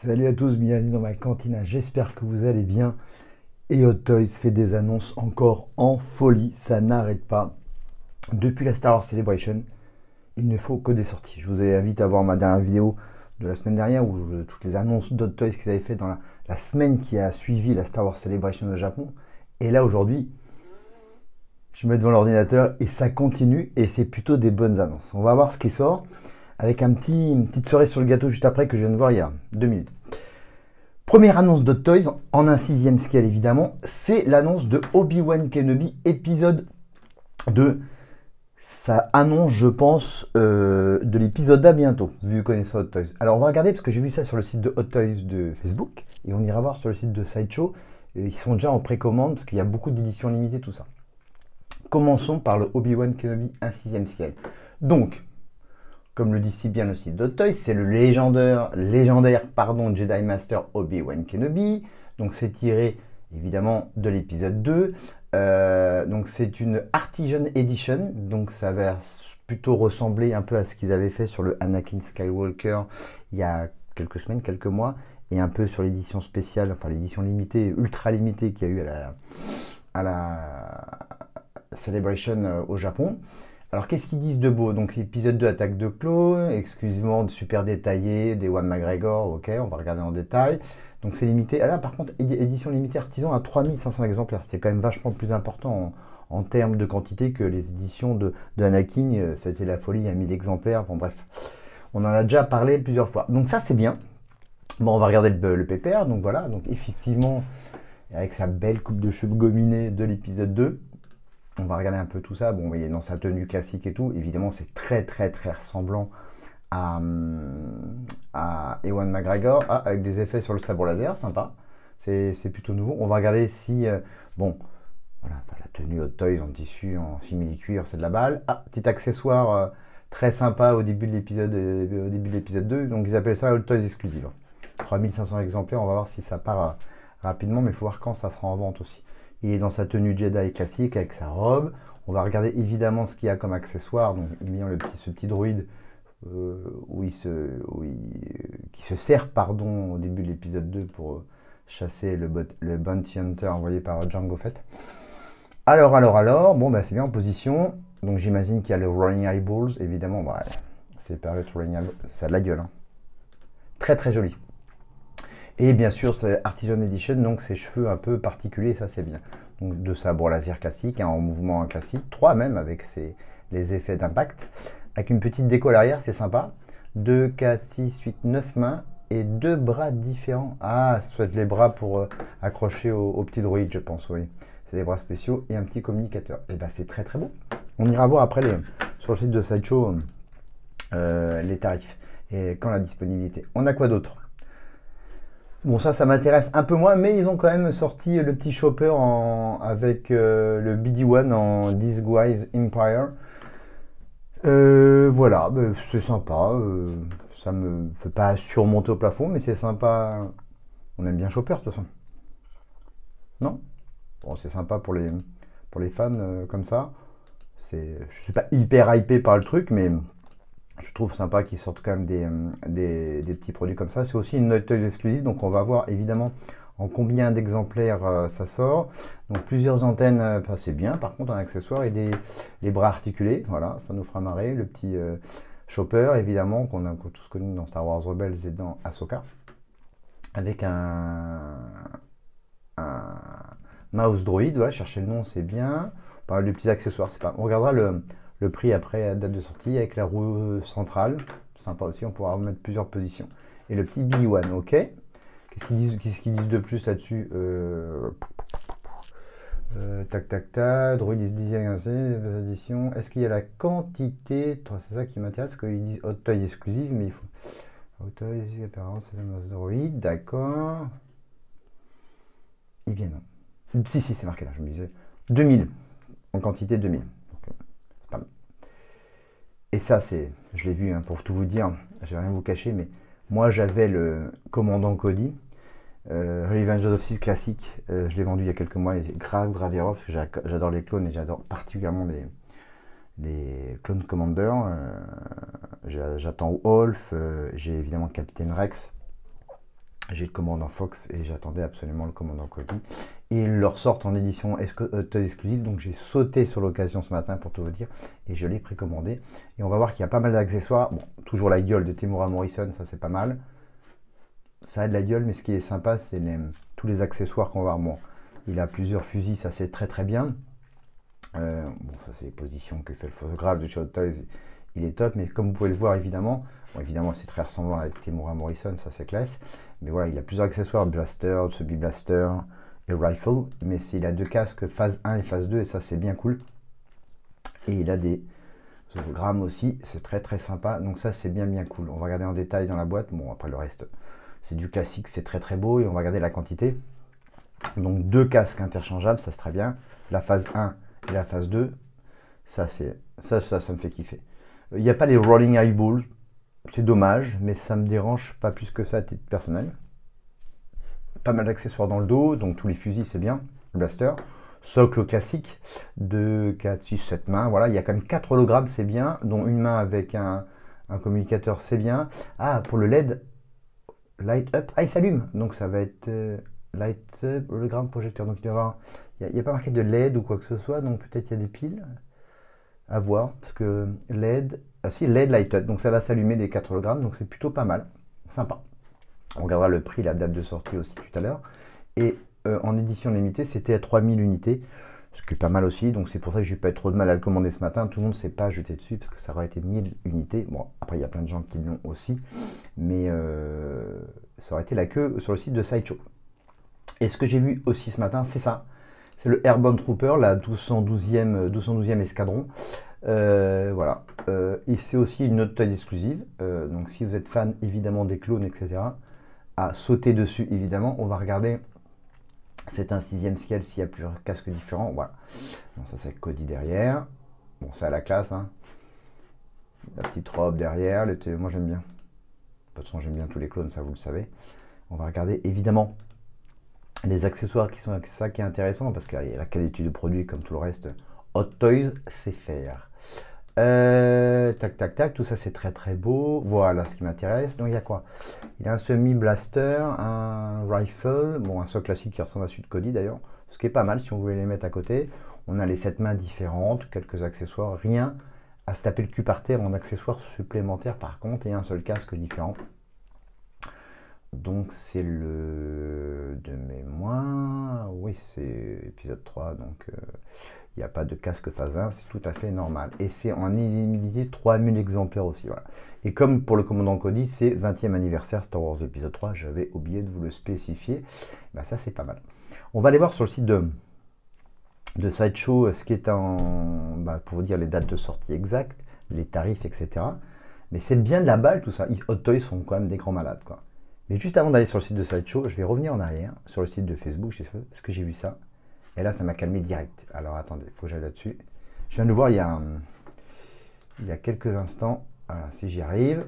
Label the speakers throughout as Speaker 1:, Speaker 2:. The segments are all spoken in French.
Speaker 1: Salut à tous, bienvenue dans ma cantine. J'espère que vous allez bien. Et Hot Toys fait des annonces encore en folie, ça n'arrête pas. Depuis la Star Wars Celebration, il ne faut que des sorties. Je vous invite à voir ma dernière vidéo de la semaine dernière où toutes les annonces d'Hot Toys qu'ils avaient fait dans la semaine qui a suivi la Star Wars Celebration au Japon. Et là aujourd'hui, je me mets devant l'ordinateur et ça continue et c'est plutôt des bonnes annonces. On va voir ce qui sort avec une petite cerise sur le gâteau juste après que je viens de voir il y a 2 minutes. Première annonce de Toys, en un sixième scale évidemment, c'est l'annonce de Obi-Wan Kenobi épisode 2. Ça annonce, je pense, de l'épisode à bientôt, vu qu'on est sur Hot Toys. Alors on va regarder, parce que j'ai vu ça sur le site de Hot Toys de Facebook, et on ira voir sur le site de Sideshow. Ils sont déjà en précommande, parce qu'il y a beaucoup d'éditions limitées, tout ça. Commençons par le Obi-Wan Kenobi 1 sixième scale. Donc, comme le dit si bien le site d'Hot Toys, c'est le légendaire Jedi Master Obi-Wan Kenobi. Donc c'est tiré évidemment de l'épisode 2. Donc c'est une Artisan Edition. Donc ça va plutôt ressembler un peu à ce qu'ils avaient fait sur le Anakin Skywalker il y a quelques semaines, quelques mois. Et un peu sur l'édition spéciale, enfin l'édition limitée, ultra limitée qu'il y a eu à la Celebration au Japon. Alors qu'est-ce qu'ils disent de beau? Donc épisode 2 attaque de clones, exclusivement super détaillé, des Ewan McGregor, ok, on va regarder en détail. Donc c'est limité. Ah là par contre, édition limitée artisan à 3500 exemplaires, c'est quand même vachement plus important en termes de quantité que les éditions de Anakin, c'était la folie, il y a 1000 exemplaires, bon bref. On en a déjà parlé plusieurs fois. Donc ça c'est bien. Bon, on va regarder le pépère, donc voilà, donc effectivement, avec sa belle coupe de cheveux gominée de l'épisode 2. On va regarder un peu tout ça. Bon, vous voyez, dans sa tenue classique et tout, évidemment, c'est très ressemblant à Ewan McGregor. Ah, avec des effets sur le sabre laser, sympa. C'est plutôt nouveau. On va regarder si... bon, voilà, la tenue Hot Toys en tissu, en simili-cuir, c'est de la balle. Ah, petit accessoire très sympa au début de l'épisode 2. Donc, ils appellent ça Hot Toys Exclusive. 3500 exemplaires, on va voir si ça part rapidement, mais il faut voir quand ça sera en vente aussi. Il est dans sa tenue Jedi classique avec sa robe. On va regarder évidemment ce qu'il y a comme accessoire. Donc, il y a ce petit droïde qui se sert au début de l'épisode 2 pour chasser le Bounty Hunter envoyé par Jango Fett. Alors, bon, bah, c'est bien en position. Donc, j'imagine qu'il y a le Rolling Eyeballs, évidemment. Ouais, c'est pareil, le Rolling Eyeballs. Ça a de la gueule. Hein. Très joli. Et bien sûr, c'est Artisan Edition, donc ses cheveux un peu particuliers, ça c'est bien. Donc de sabre laser classique, hein, en mouvement classique, 3 même avec les effets d'impact. Avec une petite déco à l'arrière, c'est sympa. 2, 4, 6, 8, 9 mains et 2 bras différents. Ah, ça doit être les bras pour accrocher au petit droïde, je pense, oui. C'est des bras spéciaux et un petit communicateur. Et ben c'est très beau. On ira voir après sur le site de Sideshow les tarifs et quand la disponibilité. On a quoi d'autre? Bon, ça m'intéresse un peu moins, mais ils ont quand même sorti le petit chopper avec le BD-1 en Disguise Empire. Voilà, bah, c'est sympa. Ça me fait pas surmonter au plafond, mais c'est sympa. On aime bien chopper de toute façon. Non? Bon, c'est sympa pour les fans comme ça. Je suis pas hyper hypé par le truc, mais je trouve sympa qu'ils sortent quand même des petits produits comme ça. C'est aussi une Hot Toys exclusive, donc on va voir évidemment en combien d'exemplaires ça sort. Donc plusieurs antennes, c'est bien. Par contre, un accessoire et les bras articulés, voilà, ça nous fera marrer. Le petit chopper, évidemment, qu'on a tous connu dans Star Wars Rebels et dans Ahsoka. Avec un mouse droid, voilà, chercher le nom, c'est bien. Pas les petits accessoires, c'est pas. On regardera le prix après la date de sortie avec la roue centrale, sympa aussi, on pourra remettre plusieurs positions. Et le petit BD-1, ok. Qu'est-ce qu'ils disent de plus là-dessus? Tac, droid is design édition. Est-ce qu'il y a la quantité? C'est ça qui m'intéresse, parce qu'ils disent Hot Toys exclusive, mais il faut. Hot Toys, apparemment, c'est le mouse droid, d'accord. Eh bien non. Si, c'est marqué là, je me disais. 2000, en quantité 2000. Pas mal. Et ça, je l'ai vu, hein, pour tout vous dire, je vais rien vous cacher, mais moi j'avais le commandant Cody, Revenge of the Sith classique, je l'ai vendu il y a quelques mois, il est grave rare, parce que j'adore les clones et j'adore particulièrement les clones Commander. J'attends Wolf, j'ai évidemment Captain Rex, J'ai le commandant Fox et j'attendais absolument le commandant Cody. Et ils leur sortent en édition Toys exclusive, donc j'ai sauté sur l'occasion ce matin pour tout vous dire, et je l'ai précommandé. Et on va voir qu'il y a pas mal d'accessoires. Bon, toujours la gueule de Temuera Morrison, ça c'est pas mal. Ça a de la gueule, mais ce qui est sympa, c'est tous les accessoires qu'on va voir. Bon, il a plusieurs fusils, ça c'est très très bien. Bon, ça c'est les positions que fait le photographe de chez Hot Toys, il est top, mais comme vous pouvez le voir évidemment, bon, évidemment c'est très ressemblant avec Temuera Morrison, ça c'est classe, mais voilà, il a plusieurs accessoires, blaster, semi-blaster et rifle, mais il a deux casques, phase 1 et phase 2, et ça c'est bien cool, et il a des hologrammes aussi, c'est très très sympa, donc ça c'est bien bien cool. On va regarder en détail dans la boîte, bon après le reste c'est du classique, c'est très très beau, et on va regarder la quantité. Donc deux casques interchangeables, ça c'est très bien, la phase 1 et la phase 2, ça me fait kiffer. Il n'y a pas les rolling eyeballs, c'est dommage, mais ça me dérange pas plus que ça à titre personnel. Pas mal d'accessoires dans le dos, donc tous les fusils c'est bien, le blaster. Socle classique, 2, 4, 6, 7 mains, voilà, il y a quand même 4 hologrammes, c'est bien, dont une main avec un communicateur, c'est bien. Ah, pour le LED, light up, ah il s'allume, donc ça va être light up, hologramme projecteur, donc il n'y a pas marqué de LED ou quoi que ce soit, donc peut-être il y a des piles à voir, parce que LED, ah si, LED light up, donc ça va s'allumer les 4 hologrammes, donc c'est plutôt pas mal, sympa. On regardera le prix, la date de sortie aussi tout à l'heure. Et en édition limitée, c'était à 3000 unités, ce qui est pas mal aussi, donc c'est pour ça que j'ai pas eu trop de mal à le commander ce matin. Tout le monde ne s'est pas jeté dessus, parce que ça aurait été 1000 unités. Bon, après il y a plein de gens qui l'ont aussi, mais ça aurait été la queue sur le site de Sideshow. Et ce que j'ai vu aussi ce matin, c'est ça. C'est le Airborne Trooper, la 1212e escadron. Voilà. Et c'est aussi une autre taille exclusive. Donc si vous êtes fan évidemment des clones, etc., à sauter dessus évidemment. On va regarder. C'est un 6e scale s'il y a plusieurs casques différents. Voilà. Bon, ça c'est Cody derrière. Bon, c'est à la classe. Hein. La petite robe derrière. Moi j'aime bien. De toute façon j'aime bien tous les clones, ça vous le savez. On va regarder évidemment les accessoires qui sont ça qui est intéressant, parce qu'il y a la qualité du produit comme tout le reste. Hot Toys sait faire. Tac tac tac, tout ça c'est très très beau. Voilà ce qui m'intéresse. Donc il y a quoi? Il a un semi-blaster, un rifle, bon un socle classique qui ressemble à celui de Cody d'ailleurs, ce qui est pas mal si on voulait les mettre à côté. On a les 7 mains différentes, quelques accessoires, rien à se taper le cul par terre en accessoires supplémentaires par contre, et un seul casque différent. Donc c'est le de mémoire, oui c'est épisode 3, donc il n'y a pas de casque phase 1, c'est tout à fait normal. Et c'est en illimité 3000 exemplaires aussi, voilà. Et comme pour le commandant Cody, c'est 20e anniversaire Star Wars épisode 3, j'avais oublié de vous le spécifier, ben, ça c'est pas mal. On va aller voir sur le site de Sideshow ce qui est pour vous dire les dates de sortie exactes, les tarifs, etc. Mais c'est bien de la balle tout ça, Hot Toys sont quand même des grands malades, quoi. Mais juste avant d'aller sur le site de Sideshow, je vais revenir en arrière sur le site de Facebook, parce que j'ai vu ça. Et là, ça m'a calmé direct. Alors attendez, il faut que j'aille là-dessus. Je viens de le voir il y a quelques instants. Voilà, si j'y arrive.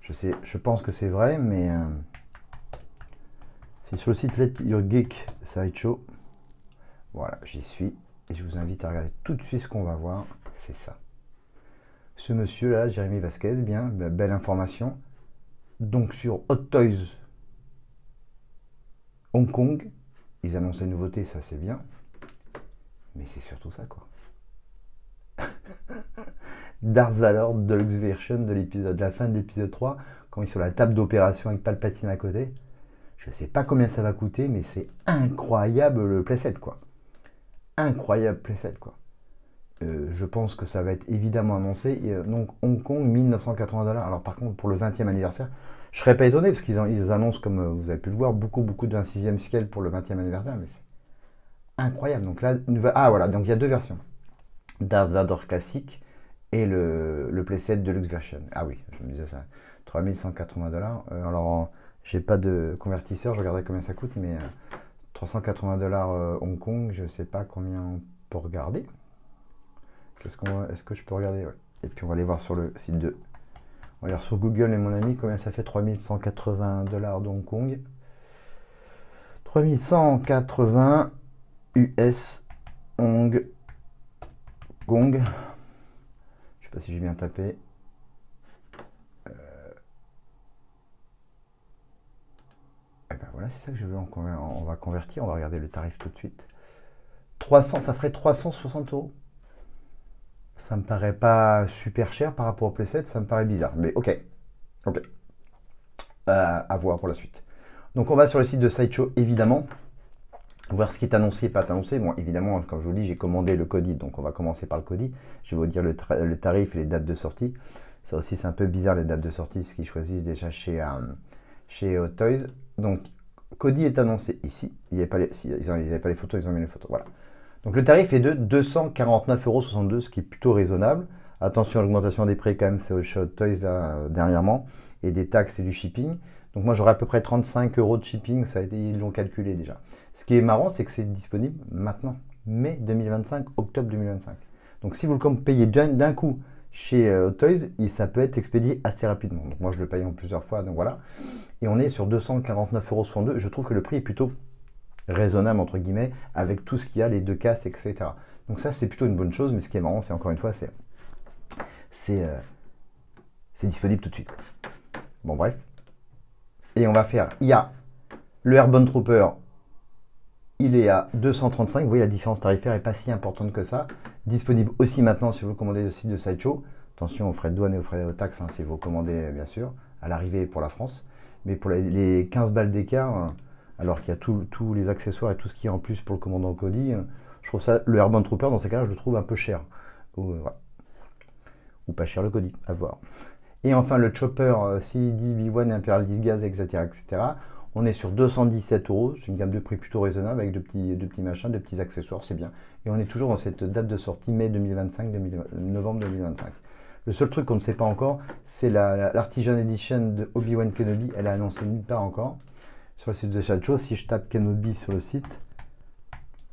Speaker 1: Je pense que c'est vrai, mais c'est sur le site Let Your Geek Sideshow. Voilà, j'y suis. Et je vous invite à regarder tout de suite ce qu'on va voir. C'est ça. Ce monsieur-là, Jérémy Vasquez, bien, belle information. Donc sur Hot Toys Hong Kong, ils annoncent les nouveautés, ça c'est bien. Mais c'est surtout ça, quoi. Darth Vader Deluxe Version de la fin de l'épisode 3, quand ils sont sur la table d'opération avec Palpatine à côté. Je sais pas combien ça va coûter, mais c'est incroyable le playset, quoi. Incroyable playset, quoi. Je pense que ça va être évidemment annoncé. Et, donc Hong Kong, 1980 $. Alors par contre, pour le 20e anniversaire, je serais pas étonné, parce qu'ils annoncent, comme vous avez pu le voir, beaucoup de 26e scale pour le 20e anniversaire, mais c'est incroyable. Donc là, voilà, donc il y a deux versions. Darth Vader classique et le playset Deluxe Version. Ah oui, je me disais ça. 3180 $. Alors, j'ai pas de convertisseur, je regarderai combien ça coûte, mais 380 $ Hong Kong, je sais pas combien on peut regarder. Est-ce que je peux regarder? Ouais. Et puis on va aller voir sur le site de. On va aller sur Google et mon ami combien ça fait 3180 $ de Hong Kong. 3180 US Hong Kong. Je sais pas si j'ai bien tapé. voilà, c'est ça que je veux. On va convertir, on va regarder le tarif tout de suite. 300, ça ferait 360 €. Ça me paraît pas super cher par rapport au Play 7, ça me paraît bizarre. Mais ok. Ok. À voir pour la suite. Donc on va sur le site de Sideshow, évidemment. Voir ce qui est annoncé et pas annoncé. Bon, évidemment, comme je vous dis, j'ai commandé le Kodi, donc on va commencer par le Kodi. Je vais vous dire le tarif et les dates de sortie. Ça aussi, c'est un peu bizarre, les dates de sortie, ce qu'ils choisissent déjà chez Hot Toys. Donc, Kodi est annoncé ici. Il n'y avait pas les photos, ils ont mis les photos. Voilà. Donc, le tarif est de 249,62 €, ce qui est plutôt raisonnable. Attention à l'augmentation des prix, quand même, c'est chez Hot Toys, là, dernièrement, et des taxes et du shipping. Donc, moi, j'aurai à peu près 35 € de shipping. Ils l'ont calculé déjà. Ce qui est marrant, c'est que c'est disponible maintenant, mai 2025, octobre 2025. Donc, si vous le payez d'un coup chez Hot Toys, ça peut être expédié assez rapidement. Donc, moi, je le paye en plusieurs fois, donc voilà. Et on est sur 249,62 €. Je trouve que le prix est plutôt raisonnable, entre guillemets, avec tout ce qu'il y a, les deux casques, etc. Donc, ça, c'est plutôt une bonne chose. Mais ce qui est marrant, c'est encore une fois, c'est disponible tout de suite. Bon, bref. Et on va faire, il y a le Airborne Trooper. Il est à 235, vous voyez la différence tarifaire n'est pas si importante que ça. Disponible aussi maintenant si vous le commandez le site de Sideshow. Attention aux frais de douane et aux frais de taxes si vous commandez bien sûr, à l'arrivée pour la France. Mais pour les 15 balles d'écart, alors qu'il y a tous les accessoires et tout ce qui est en plus pour le commandant Kodi, je trouve ça, le Airborne Trooper dans ces cas-là, je le trouve un peu cher. Voilà. Ou pas cher le Kodi, à voir. Et enfin le Chopper CID, B1, Imperial Disguise, etc. etc. On est sur 217 €, c'est une gamme de prix plutôt raisonnable avec de petits machins, de petits accessoires, c'est bien. Et on est toujours dans cette date de sortie, mai 2025, novembre 2025. Le seul truc qu'on ne sait pas encore, c'est l'Artisan Edition de Obi-Wan Kenobi. Elle est annoncée nulle part encore sur le site de Sideshow. Si je tape Kenobi sur le site,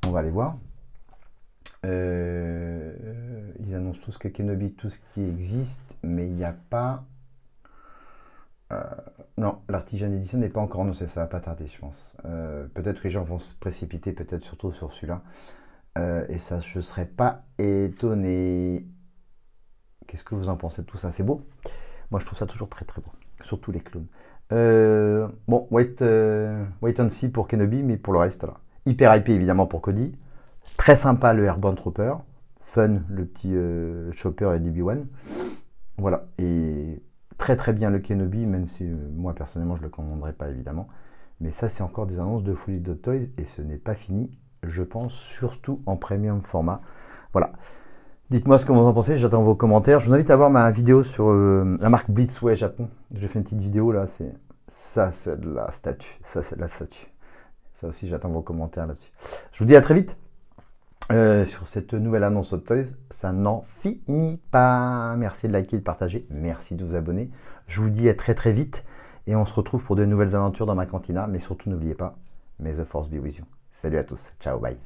Speaker 1: on va aller voir. Ils annoncent tout ce que Kenobi, tout ce qui existe, mais il n'y a pas... non, l'Artisan Edition n'est pas encore annoncé, ça va pas tarder, je pense. Peut-être que les gens vont se précipiter, peut-être surtout sur celui-là. Et ça, je ne serais pas étonné. Qu'est-ce que vous en pensez de tout ça? C'est beau? Moi, je trouve ça toujours très très beau, surtout les clones. Bon, wait and see pour Kenobi, mais pour le reste, là. Hyper hypé évidemment pour Kodi. Très sympa le Airborne Trooper. Fun, le petit Chopper et DB1. Voilà, et très très bien le Kenobi, même si moi personnellement je ne le commanderai pas évidemment. Mais ça, c'est encore des annonces de folie de Toys et ce n'est pas fini, je pense, surtout en premium format. Voilà. Dites-moi ce que vous en pensez, j'attends vos commentaires. Je vous invite à voir ma vidéo sur la marque Blitzway Japon. J'ai fait une petite vidéo là, ça c'est de la statue. Ça c'est de la statue. Ça aussi, j'attends vos commentaires là-dessus. Je vous dis à très vite sur cette nouvelle annonce Hot Toys. Ça n'en finit pas. Merci de liker, de partager. Merci de vous abonner. Je vous dis à très très vite. Et on se retrouve pour de nouvelles aventures dans ma cantina. Mais surtout, n'oubliez pas, may the force be with you. Salut à tous. Ciao, bye.